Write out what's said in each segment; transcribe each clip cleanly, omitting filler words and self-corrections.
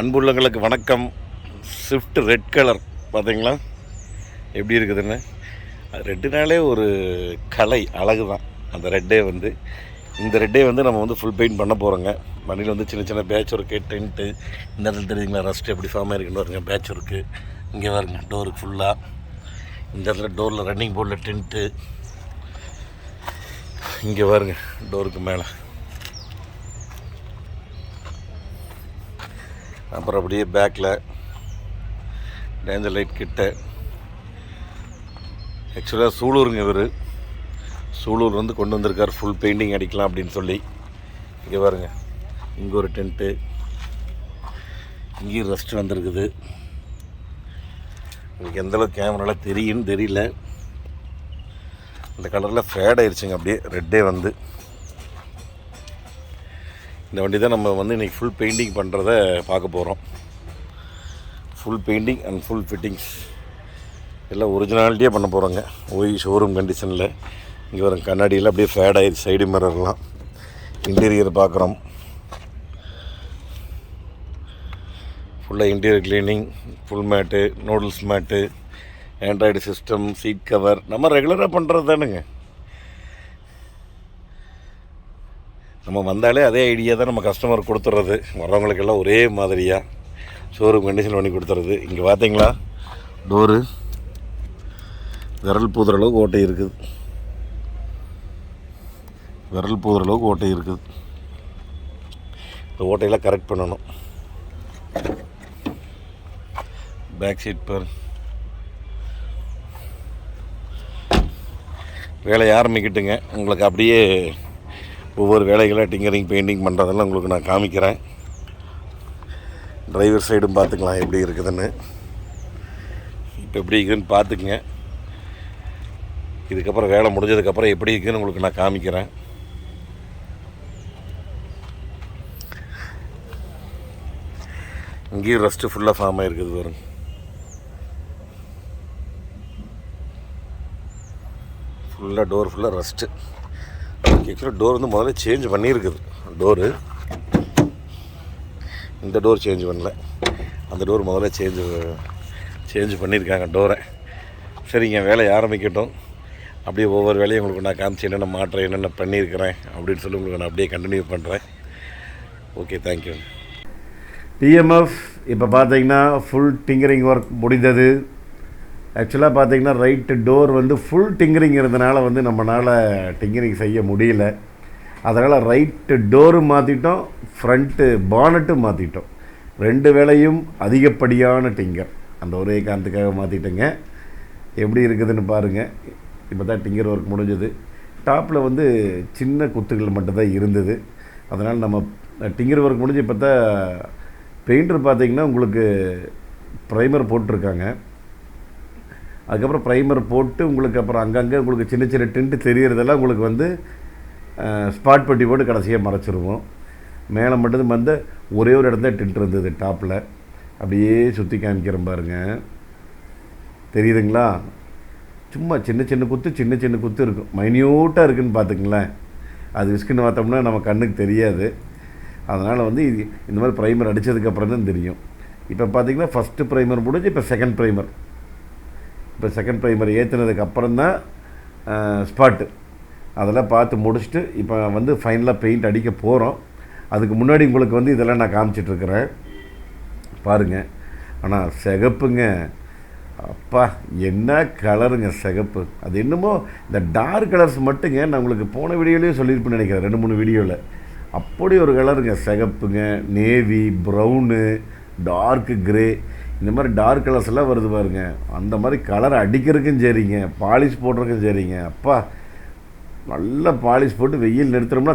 அன்புள்ளங்களுக்கு வணக்கம். Swift red colour பார்த்தீங்களா எப்படி இருக்குதுன்னு? அது ரெட்டுனாலே ஒரு கலை அழகு தான். அந்த ரெட்டே வந்து இந்த ரெட்டே வந்து நம்ம வந்து ஃபுல் பெயிண்ட் பண்ண போகிறோங்க. மண்ணில் வந்து சின்ன சின்ன பேட்ச் ஒர்க்கு, டென்ட்டு, இந்த இடத்துல தெரியுங்களா ரஸ்ட் எப்படி ஃபார்ம் ஆகிருக்குன்னு வருங்க. பேட்ச் ஒர்க்கு இங்கே வருங்க, டோருக்கு ஃபுல்லாக இந்த இடத்துல டோரில் ரன்னிங் போர்டில் டென்ட்டு இங்கே வருங்க, டோருக்கு மேலே. அப்புறம் அப்படியே பேக்கில் டேஞ்சர் லைட் கிட்ட. ஆக்சுவலாக சூலூருங்க இவர். சூலூர் வந்து கொண்டு வந்திருக்கார் ஃபுல் பெயிண்டிங் அடிக்கலாம் அப்படின்னு சொல்லி. இங்கே பாருங்க, இங்கே ஒரு டென்ட்டு, இங்கேயும் ரெஸ்ட் வந்திருக்குது. உங்களுக்கு எந்தளவுக்கு கேமராவில் தெரியுன்னு தெரியல. இந்த கலரில் ஃபேட் ஆயிடுச்சுங்க அப்படியே ரெட்டே வந்து. இந்த வண்டி தான் நம்ம வந்து இன்றைக்கி ஃபுல் பெயிண்டிங் பண்ணுறத பார்க்க போகிறோம். Full painting and full fittings எல்லாம் ஒரிஜினாலிட்டியாக பண்ண போகிறோங்க. ஷோரூம் கண்டிஷனில். இங்கே வரும் கண்ணாடியில் அப்படியே ஃபேட் ஆகிடுச்சு, சைடு மிரர்லாம். இன்டீரியர் பார்க்குறோம். ஃபுல்லாக interior cleaning, full mat, noodles mat, Android system, seat cover, நம்ம ரெகுலராக பண்ணுறது தானுங்க. நம்ம வந்தாலே அதே ஐடியா தான் நம்ம கஸ்டமர் கொடுத்துட்றது. வர்றவங்களுக்கெல்லாம் ஒரே மாதிரியாக ஷோரூம் கண்டிஷன் பண்ணி கொடுத்துறது. இங்கே பார்த்தீங்களா டோரு விரல் பூதுற அளவுக்கு ஓட்டை இருக்குது. விரல் பூதுற அளவுக்கு ஓட்டை இருக்குது. இந்த ஓட்டையெல்லாம் கரெக்ட் பண்ணணும். பேக் சீட் பார். வேலையை ஆரம்பிக்கிட்டுங்க. உங்களுக்கு அப்படியே ஒவ்வொரு வேலைகளை டிங்கரிங் பெயிண்டிங் பண்ணுறதெல்லாம் உங்களுக்கு நான் காமிக்கிறேன். டிரைவர் சைடும் பார்த்துக்கலாம் எப்படி இருக்குதுன்னு. இப்போ எப்படி இருக்குதுன்னு பார்த்துக்குங்க. இதுக்கப்புறம் வேலை முடிஞ்சதுக்கப்புறம் எப்படி இருக்குதுன்னு உங்களுக்கு நான் காமிக்கிறேன். இங்கேயும் ரெஸ்ட்டு ஃபுல்லாக ஃபார்ம் ஆகிருக்குது வரும். ஃபுல்லாக டோர் ஃபுல்லாக ரெஸ்ட்டு. ஆக்சுவலாக டோர் வந்து முதல்ல சேஞ்ச் பண்ணியிருக்குது. டோரு இந்த டோர் சேஞ்ச் பண்ணல, அந்த டோர் முதல்ல சேஞ்ச் பண்ணியிருக்காங்க டோரை. சரிங்க, வேலையை ஆரம்பிக்கட்டும். அப்படியே ஒவ்வொரு வேலையும் உங்களுக்கு நான் காமிச்சு என்னென்ன மாற்றம் என்னென்ன பண்ணியிருக்கிறேன் அப்படின்னு சொல்லி உங்களுக்கு நான் அப்படியே கண்டினியூ பண்ணுறேன். Okay, thank you. டிஎம்எஃப் இப்போ பார்த்தீங்கன்னா ஃபுல் டிங்கரிங் ஒர்க் முடிந்தது. ஆக்சுவலாக பார்த்தீங்கன்னா ரைட்டு டோர் வந்து ஃபுல் டிங்கரிங் இருந்தனால வந்து நம்மளால் டிங்கரிங் செய்ய முடியல. அதனால் ரைட்டு டோரும் மாற்றிட்டோம், ஃப்ரண்ட்டு பானட்டும் மாற்றிட்டோம். ரெண்டு வேலையும் அதிகப்படியான டிங்கர். அந்த ஒரே காரணத்துக்காக மாற்றிட்டேங்க. எப்படி இருக்குதுன்னு பாருங்கள். இப்போ தான் டிங்கர் ஒர்க் முடிஞ்சது. டாப்பில் வந்து சின்ன குத்துகள் மட்டும்தான் இருந்தது. அதனால் நம்ம டிங்கர் ஒர்க் முடிஞ்சு இப்போ தான் பெயிண்டர் பார்த்திங்கன்னா உங்களுக்கு ப்ரைமர் போட்டிருக்காங்க. அதுக்கப்புறம் ப்ரைமர் போட்டு உங்களுக்கு அப்புறம் அங்கங்கே உங்களுக்கு சின்ன சின்ன டின்ட்டு தெரியறதெல்லாம் உங்களுக்கு வந்து ஸ்பாட் பட்டி போட்டு கடைசியாக மறைச்சிருவோம். மேலே மட்டும் வந்து ஒரே ஒரு இடத்துல டின்ட் இருந்தது டாப்பில். அப்படியே சுற்றி காமிக்கிறேன் பாருங்கள், தெரியுதுங்களா? சும்மா சின்ன சின்ன குத்து இருக்கும், மைன்யூட்டாக இருக்குதுன்னு பார்த்துங்களேன். அது விஸ்குன்னு பார்த்தோம்னா நம்ம கண்ணுக்கு தெரியாது. அதனால் வந்து இது இந்த மாதிரி ப்ரைமர் அடித்ததுக்கப்புறம் தான் தெரியும். இப்போ பார்த்திங்கன்னா ஃபஸ்ட்டு ப்ரைமர் முடிஞ்சு இப்போ செகண்ட் ப்ரைமர் ஏற்றுனதுக்கப்புறம் தான் ஸ்பாட்டு. அதெல்லாம் பார்த்து முடிச்சுட்டு இப்போ வந்து ஃபைனலாக பெயிண்ட் அடிக்க போகிறோம். அதுக்கு முன்னாடி உங்களுக்கு வந்து இதெல்லாம் நான் காமிச்சிட்ருக்கிறேன் பாருங்கள். ஆனால் சிகப்புங்க, அப்பா என்ன கலருங்க சிகப்பு. அது என்னமோ இந்த டார்க் கலர்ஸ் மட்டுங்க. நான் உங்களுக்கு போன வீடியோலேயே சொல்லியிருப்பேன்னு நினைக்கிறேன், 2-3 வீடியோவில். அப்படி ஒரு கலருங்க சிகப்புங்க. நேவி, ப்ரௌனு, டார்க்கு கிரே, இந்த மாதிரி டார்க் கலர்ஸ் எல்லாம் வருது பாருங்க. அந்த மாதிரி கலர் அடிக்கிறதுக்கும் சரிங்க, பாலிஷ் போடுறதுக்கும் சரிங்க. அப்பா நல்லா பாலிஷ் போட்டு வெயில் நிறுத்துறோம்னா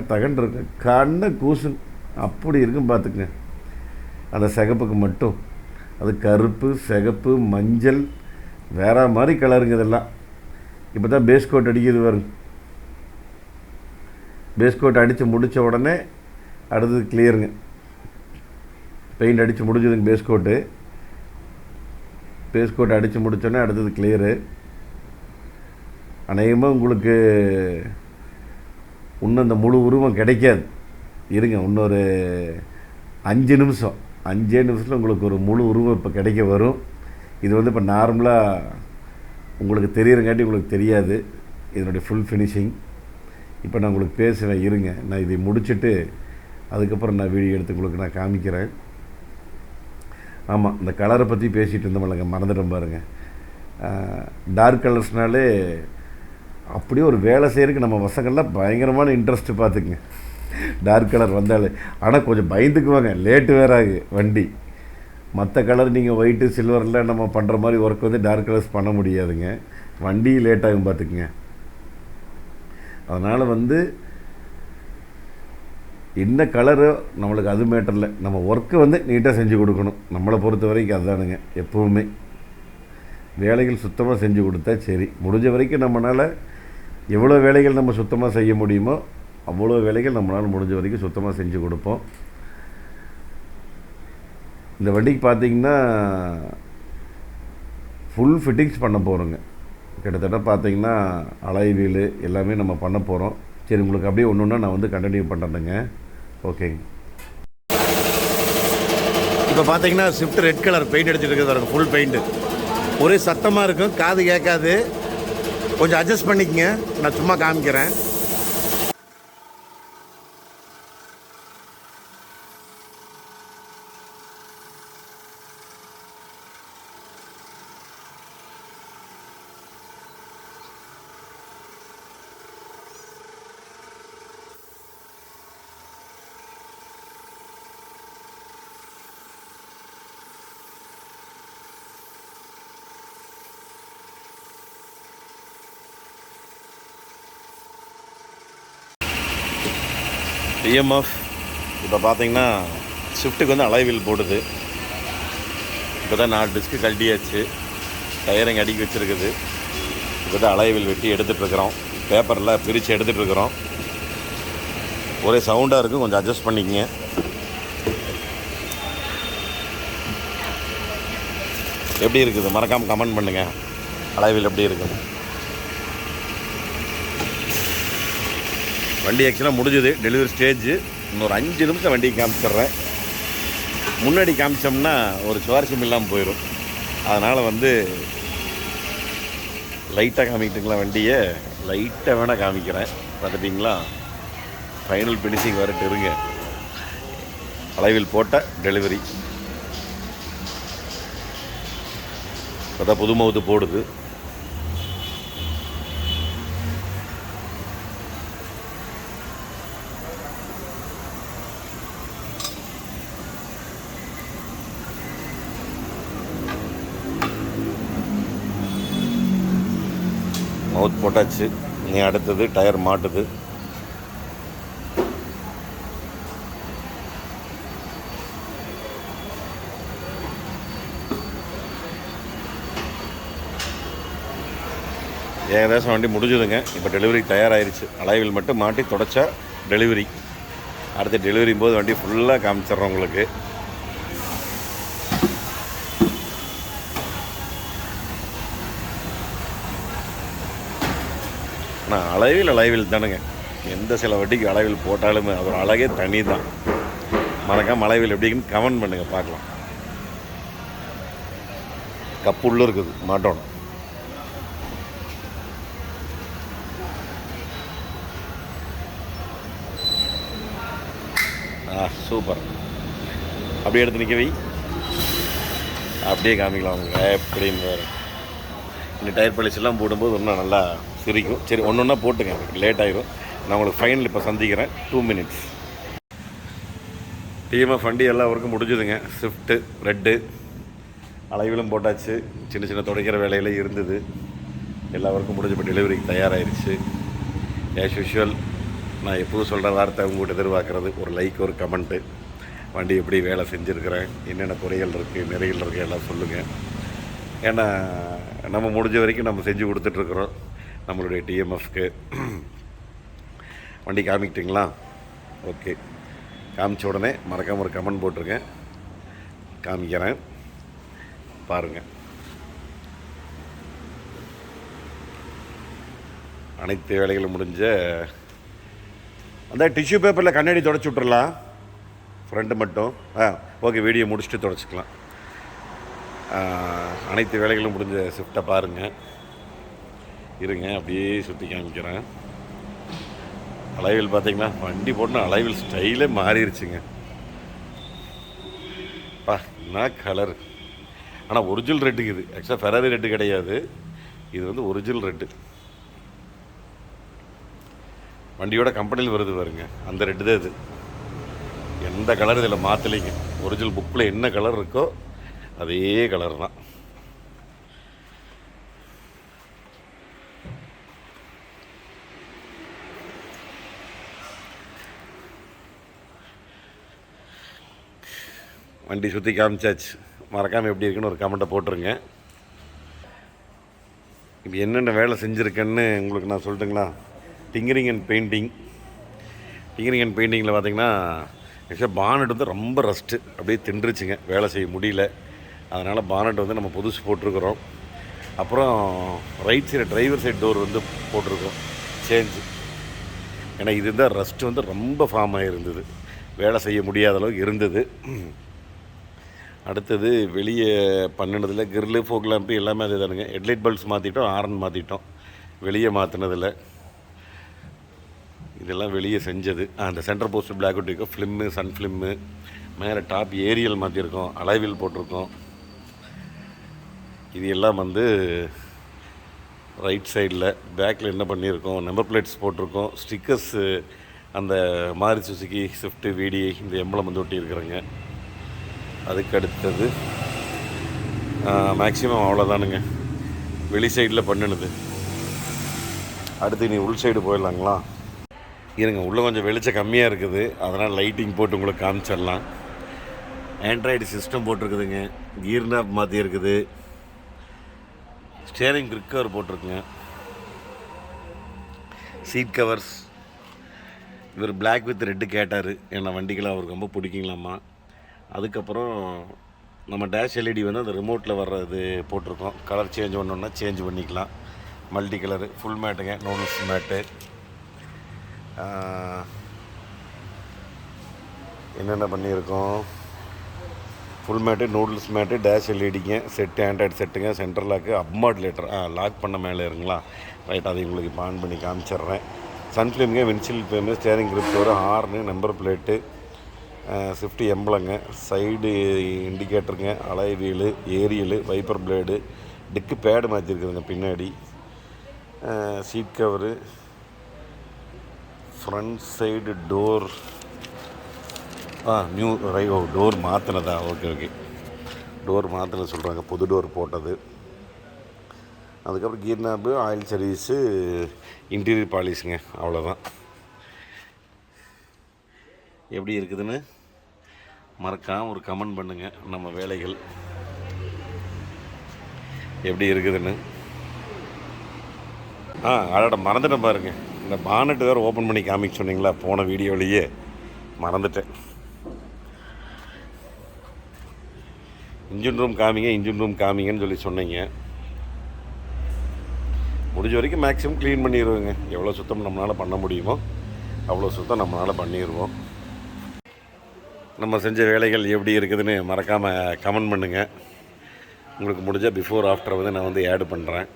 தகன்னு இருக்கு, கண்ணை கூசும். அப்படி இருக்கும் பார்த்துக்குங்க அந்த சிகப்புக்கு மட்டும். அது கருப்பு, சிகப்பு, மஞ்சள், வேற மாதிரி கலருங்க இதெல்லாம். இப்போ தான் பேஸ் கோட் அடிக்கிறது பாருங்க. பேஸ் கோட் அடித்து முடித்த உடனே அடுத்தது கிளியருங்க. பெயிண்ட் அடித்து முடிஞ்சதுங்க பேஸ் கோட் அடித்து முடித்தோடனே அடுத்தது கிளியரு. அநேகமாக உங்களுக்கு இன்னும் இந்த முழு உருவம் கிடைக்காது. இருங்க, இன்னொரு 5 நிமிஷம் 5 நிமிஷத்தில் உங்களுக்கு ஒரு முழு உருவம் இப்போ கிடைக்க வரும். இது வந்து இப்போ நார்மலாக உங்களுக்கு தெரியுறங்காட்டி உங்களுக்கு தெரியாது இதனுடைய ஃபுல் ஃபினிஷிங். இப்போ நான் உங்களுக்கு பேசுவேன், இருங்க நான் இதை முடிச்சுட்டு அதுக்கப்புறம் நான் வீடியோ எடுத்து உங்களுக்கு நான் காமிக்கிறேன். ஆமாம், இந்த கலரை பற்றி பேசிகிட்டு இருந்தோம்லங்க, மறந்துட்டோம் பாருங்கள். டார்க் கலர்ஸ்னாலே அப்படியே ஒரு வேலை செய்கிறதுக்கு நம்ம பசங்கள்லாம் பயங்கரமான இன்ட்ரெஸ்ட்டு பார்த்துக்குங்க டார்க் கலர் வந்தாலே. ஆனால் கொஞ்சம் பயந்துக்குவாங்க, லேட்டு வேறு ஆகு வண்டி. மற்ற கலர் நீங்கள் ஒயிட்டு சில்வரில் நம்ம பண்ணுற மாதிரி ஒர்க் வந்து டார்க் கலர்ஸ் பண்ண முடியாதுங்க, வண்டி லேட் ஆகும் பார்த்துக்குங்க. அதனால் வந்து என்ன கலரு நம்மளுக்கு அது மேட்டரில், நம்ம ஒர்க்கை வந்து நீட்டாக செஞ்சு கொடுக்கணும். நம்மளை பொறுத்த வரைக்கும் அதுதானுங்க எப்போவுமே. வேலைகள் சுத்தமாக செஞ்சு கொடுத்தா சரி. முடிஞ்ச வரைக்கும் நம்மளால் எவ்வளோ வேலைகள் நம்ம சுத்தமாக செய்ய முடியுமோ அவ்வளோ வேலைகள் நம்மளால் முடிஞ்ச வரைக்கும் சுத்தமாக செஞ்சு கொடுப்போம். இந்த வண்டிக்கு பார்த்திங்கன்னா ஃபுல் ஃபிட்டிங்ஸ் பண்ண போகிறோங்க. கிட்டத்தட்ட பார்த்திங்கன்னா அலாய் வீலு எல்லாமே நம்ம பண்ண போகிறோம். சரி, உங்களுக்கு அப்படியே ஒன்று ஒன்றா நான் வந்து கண்டினியூ பண்ணுறேங்க. ஓகேங்க. இப்போ பார்த்தீங்கன்னா ஸ்விஃப்ட் ரெட் கலர் பெயிண்ட் அடிச்சுட்டு இருக்கிறது ஃபுல் பெயிண்ட்டு. ஒரே சத்தமாக இருக்கும், காது கேட்காது. கொஞ்சம் அட்ஜஸ்ட் பண்ணிக்கங்க, நான் சும்மா காமிக்கிறேன். டிஎம்எஃப் இப்போ பார்த்தீங்கன்னா ஸ்விஃப்ட்டுக்கு வந்து அலைவில் போடுது. இப்போ தான் 4 டிஸ்க்கு கழட்டியாச்சு, டயரிங் அடிக்கி வச்சுருக்குது. இப்போ தான் அலைவில் வெட்டி எடுத்துகிட்ருக்குறோம், பேப்பரில் பிரித்து எடுத்துகிட்ருக்குறோம். ஒரே சவுண்டாக இருக்கும், கொஞ்சம் அட்ஜஸ்ட் பண்ணிக்கங்க. எப்படி இருக்குது மறக்காமல் கமெண்ட் பண்ணுங்கள், அலைவில் எப்படி இருக்குது. வண்டி ஆக்சுவலாக முடிஞ்சுது, டெலிவரி ஸ்டேஜ். இன்னொரு 5 நிமிஷம் வண்டியை காமிச்சிட்றேன். முன்னாடி காமிச்சோம்னா ஒரு சுவாரஸ்யம் இல்லாமல் போயிடும். அதனால் வந்து லைட்டாக காமிக்கிட்டுங்களா, வண்டியை லைட்டாக வேணால் காமிக்கிறேன். பார்த்துட்டிங்களா, ஃபைனல் ஃபினிஷிங் வரட்டு இருங்க. அலைவில் போட்ட டெலிவரி பார்த்தா புது மவுத்து போடுது. மவுத் போட்டாச்சு, நீ அடுத்தது டயர் மாட்டுது. ஏகദേശம் வண்டி முடிஞ்சுதுங்க. இப்போ டெலிவரி தயாராகிருச்சு. அலைவில் மட்டும் மாட்டி தொடச்சா டெலிவரி. அடுத்த டெலிவரி போது வண்டி ஃபுல்லாக காமிச்சிட்றோம் உங்களுக்கு. ஆனால் அலைவில் தானுங்க. எந்த சில வண்டிக்கு அலைவில் போட்டாலுமே அது ஒரு அழகே தனி தான். மறக்காம அலைவில் எப்படின்னு கமெண்ட் பண்ணுங்கள், பார்க்கலாம். கப்பு உள்ளே இருக்குது, மாட்டோம். சூப்பர். அப்படியே எடுத்து நிற்க வை, அப்படியே காமிக்கலாம் அவங்க எப்படின்னு வேறு. இந்த டயர் பாலிஷ் எல்லாம் போடும்போது இன்னும் நல்லா சிரிக்கும். சரி, ஒன்று ஒன்றா போட்டுங்க, லேட் ஆகிடும். நான் உங்களுக்கு ஃபைனல் இப்போ சந்திக்கிறேன். 2 மினிட்ஸ். டிஎம்எஃப் வண்டி எல்லா ஒர்க்கும் முடிஞ்சுதுங்க. ஸ்விஃப்ட்டு ரெட்டு அலைவிலும் போட்டாச்சு. சின்ன சின்ன துடைக்கிற வேலையில் இருந்தது. எல்லா ஒர்க்கும் முடிஞ்சு இப்போ டெலிவரிக்கு தயாராகிடுச்சு. ஆஸ் யூஷுவல் நான் எப்போதும் சொல்கிற வார்த்தை உங்கள்கிட்ட எதிர்பார்க்குறது ஒரு லைக், ஒரு கமெண்ட்டு. வண்டி எப்படி வேலை செஞ்சுருக்கிறேன், என்னென்ன குறைகள் இருக்குது, நிறைகள் இருக்குது, எல்லாம் சொல்லுங்கள். ஏன்னா நம்ம முடிஞ்ச வரைக்கும் நம்ம செஞ்சு கொடுத்துட்ருக்குறோம் நம்மளுடைய டிஎம்எஃப்க்கு. வண்டி காமிக்கிட்டிங்களா? ஓகே, காமிச்ச உடனே மறக்காமல் ஒரு கமெண்ட் போட்டிருங்க, காமிக்கிறேன் பாருங்கள். அனைத்து வேலைகளும் முடிஞ்ச அந்த டிஷ்யூ பேப்பரில் கண்ணாடி தொடச்சி விட்றலாம். ஃப்ரெண்டு மட்டும். ஓகே, வீடியோ முடிச்சுட்டு தொடச்சிக்கலாம். அனைத்து வேலைகளும் முடிஞ்ச ஷிஃப்ட்டை பாருங்கள். இருங்க அப்படியே சுற்றி காமிக்கிறேன். அலைவில் பார்த்தீங்கன்னா வண்டி போட்டுனா அலைவில் ஸ்டைலே மாறிடுச்சுங்க. என்ன கலர்! ஆனால் ஒரிஜினல் ரெட்டுக்கு இது ஆக்சுவலாக ஃபெராரி ரெட்டு கிடையாது, இது வந்து ஒரிஜினல் ரெட்டு. வண்டியோட கம்பெனியில் வருது பாருங்க, அந்த ரெட்டு தான் இது. எந்த கலர் இதில் மாற்றலைங்க. ஒரிஜினல் புக்கில் என்ன கலர் இருக்கோ அதே கலர் தான். வண்டி சுற்றி காமிச்சாச்சு. மறக்காமல் எப்படி இருக்குன்னு ஒரு கமெண்ட்டை போட்டுருங்க. இப்போ என்னென்ன வேலை செஞ்சுருக்கேன்னு உங்களுக்கு நான் சொல்லட்டுங்களா? Tinkering and painting. Tinkering and பெயிண்டிங்கில் பார்த்திங்கன்னா ஆக்சுவலாக பானட் வந்து ரொம்ப ரஸ்ட்டு, அப்படியே தின்றுச்சுங்க, வேலை செய்ய முடியல. அதனால் பானட் வந்து நம்ம புதுசு போட்டிருக்கிறோம். அப்புறம் right side driver side door வந்து போட்டிருக்கோம் சேஞ்சு. ஏன்னா இது இருந்தால் ரஸ்ட்டு வந்து ரொம்ப ஃபார்ம் ஆகிருந்தது, வேலை செய்ய முடியாத அளவுக்கு இருந்தது. அடுத்தது வெளியே பண்ணினதில் கிரில்லு, ஃபோக் லேம்ப்பு எல்லாமே அதே தானுங்க. ஹெட்லைட் பல்ப்ஸ் மாற்றிட்டோம், ஹாரன் மாற்றிட்டோம். வெளியே மாற்றினதில் இதெல்லாம் வெளியே செஞ்சது. அந்த சென்டர் போஸ்ட் பிளாக் ஒட்டிருக்கோம், ஃபிலிம்மு, சன் ஃபிலிம்மு, மேலே டாப் ஏரியல் மாற்றிருக்கோம், அலைவில் போட்டிருக்கோம். இது எல்லாம் வந்து ரைட் சைடில். பேக்கில் என்ன பண்ணியிருக்கோம், நம்பர் பிளேட்ஸ் போட்டிருக்கோம், ஸ்டிக்கர்ஸு, அந்த மாருதி சுசுகி ஸ்விஃப்ட்டு விடி இந்த எம்பளம் வந்து ஒட்டியிருக்கிறேங்க. அதுக்கு அடுத்தது மேக்ஸிமம் அவ்வளோதானுங்க வெளி சைடில் பண்ணினது. அடுத்து நீ உள் சைடு போயிடலாங்களா? இருங்க, உள்ளே கொஞ்சம் வெளிச்சம் கம்மியாக இருக்குது, அதனால் லைட்டிங் போட்டு உங்களுக்கு காமிச்சிடலாம். ஆண்ட்ராய்டு சிஸ்டம் போட்டிருக்குதுங்க, கியர் நாப் மாற்றிருக்குது, ஸ்டேரிங் கிரிக் கவர் போட்டிருக்குங்க, சீட் கவர்ஸ். இவர் பிளாக் வித் ரெட்டு கேட்டார், ஏன்னா வண்டிக்கெல்லாம் அவருக்கு ரொம்ப பிடிக்குங்களாம்மா. அதுக்கப்புறம் நம்ம டேஷ் எல்இடி வந்து அந்த ரிமோட்டில் வர்றது போட்டிருக்கோம். கலர் சேஞ்ச் பண்ணோன்னா சேஞ்ச் பண்ணிக்கலாம். மல்டி கலரு, ஃபுல் மேட்டுங்க, நூடுல்ஸ் மேட்டு. என்னென்ன பண்ணியிருக்கோம், full mat, noodles mat, dash எல்இடிங்க, செட்டு, ஆண்ட்ராய்டு செட்டுங்க, சென்ட்ரல் லாக்கு, அப்மாடுலேட்டர் லாக் பண்ண மேலே இருங்களா. ரைட், அதை உங்களுக்கு இப்போ ஆன் பண்ணி காமிச்சிட்றேன். சன்ஃப்ளேமுங்க, வின்ஷீல்டு ஃப்ளேமு, ஸ்டேரிங் கிரிப் ஒரு ஹார்னு, நம்பர் பிளேட்டு, ஸ்விஃப்ட் எம்பளங்க, சைடு இண்டிகேட்டருங்க, alloy wheel, aerial, wiper blade, dicky pad மாற்றிருக்குதுங்க பின்னாடி, seat cover, front side door new door மாற்றினதா? Okay, door மாற்றின சொல்கிறாங்க, புது டோர் போட்டது. அதுக்கப்புறம் gear knob, oil service, interior பாலிஷுங்க, அவ்வளோதான். எப்படி இருக்குதுன்னு மறக்காம ஒரு கமெண்ட் பண்ணுங்கள். நம்ம வேலைகள் எப்படி இருக்குதுன்னு. அதோட மறந்துட்டேன் பாருங்கள், இந்த பானட்டு வேறு ஓப்பன் பண்ணி காமிக்க சொன்னீங்களா போன வீடியோலேயே, மறந்துட்டேன். இன்ஜின் ரூம் காமிங்கன்னு சொல்லி சொன்னீங்க. முடிஞ்ச வரைக்கும் மேக்ஸிமம் க்ளீன் பண்ணிடுவோங்க. எவ்வளோ சுத்தம் நம்மளால் பண்ண முடியுமோ அவ்வளோ சுத்தம் நம்மளால் பண்ணிடுவோம். நம்ம செஞ்ச வேலைகள் எப்படி இருக்குதுன்னு மறக்காமல் கமெண்ட் பண்ணுங்கள். உங்களுக்கு முடிஞ்சால் பிஃபோர் ஆஃப்டர் வந்து நான் வந்து ஆட் பண்ணுறேன்.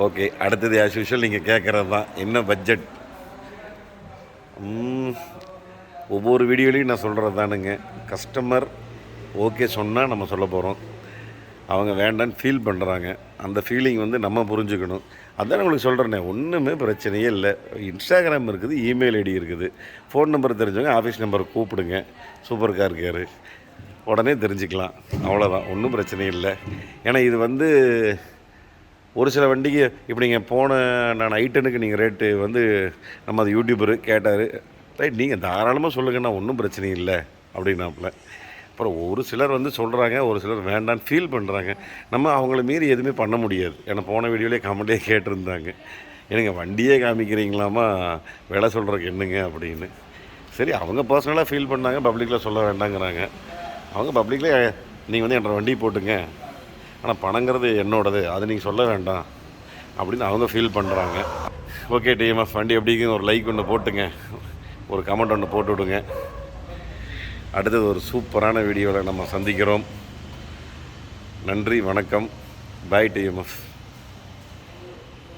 ஓகே, அடுத்தது ஆஸ் யூஷுவல் நீங்கள் கேட்குறது தான், என்ன பட்ஜெட். ஒவ்வொரு வீடியோலையும் நான் சொல்கிறது தானுங்க, கஸ்டமர் ஓகே சொன்னால் நம்ம சொல்ல போகிறோம். அவங்க வேண்டான்னு ஃபீல் பண்ணுறாங்க, அந்த ஃபீலிங் வந்து நம்ம புரிஞ்சுக்கணும். அதான் உங்களுக்கு சொல்கிறேனே, ஒன்றுமே பிரச்சனையே இல்லை. இன்ஸ்டாகிராம் இருக்குது, இமெயில் ஐடி இருக்குது, ஃபோன் நம்பர் தெரிஞ்சவங்க ஆஃபீஸ் நம்பரை கூப்பிடுங்க, சூப்பர் கார் கேரு, உடனே தெரிஞ்சுக்கலாம். அவ்வளோதான், ஒன்றும் பிரச்சனையும் இல்லை. ஏன்னா இது வந்து ஒரு சில வண்டிக்கு இப்போ நீங்கள் போன நான் ஐட்டனுக்கு நீங்கள் ரேட்டு வந்து நம்ம அது யூடியூபரு கேட்டார், ரைட் நீங்கள் தாராளமாக சொல்லுங்கண்ணா, ஒன்றும் பிரச்சனை இல்லை அப்படின்னாப்புல. அப்புறம் ஒரு சிலர் வந்து சொல்கிறாங்க, ஒரு சிலர் வேண்டான்னு ஃபீல் பண்ணுறாங்க. நம்ம அவங்கள மீறி எதுவுமே பண்ண முடியாது. ஏன்னா போன வீடியோலேயே கமெண்ட்டே கேட்டிருந்தாங்க, எனக்கு வண்டியே காமிக்கிறீங்களாமா, விலை சொல்கிறதுக்கு என்னங்க அப்படின்னு. சரி, அவங்க பர்சனலாக ஃபீல் பண்ணாங்க, பப்ளிக்கில் சொல்ல வேண்டாங்கிறாங்க. அவங்க பப்ளிக்கில் நீங்கள் வந்து என்ற வண்டி போட்டுங்க, ஆனால் பணங்கிறது என்னோடது, அது நீங்கள் சொல்ல வேண்டாம் அப்படின்னு அவங்க ஃபீல் பண்ணுறாங்க. ஓகே டிஎம்எஃப், வண்டி எப்படிங்க ஒரு லைக் ஒன்று போட்டுங்க, ஒரு கமெண்ட் ஒன்று போட்டு விடுங்க. அடுத்தது ஒரு சூப்பரான வீடியோவில் நம்ம சந்திக்கிறோம். நன்றி, வணக்கம், பாய் டிஎம்எஃப்.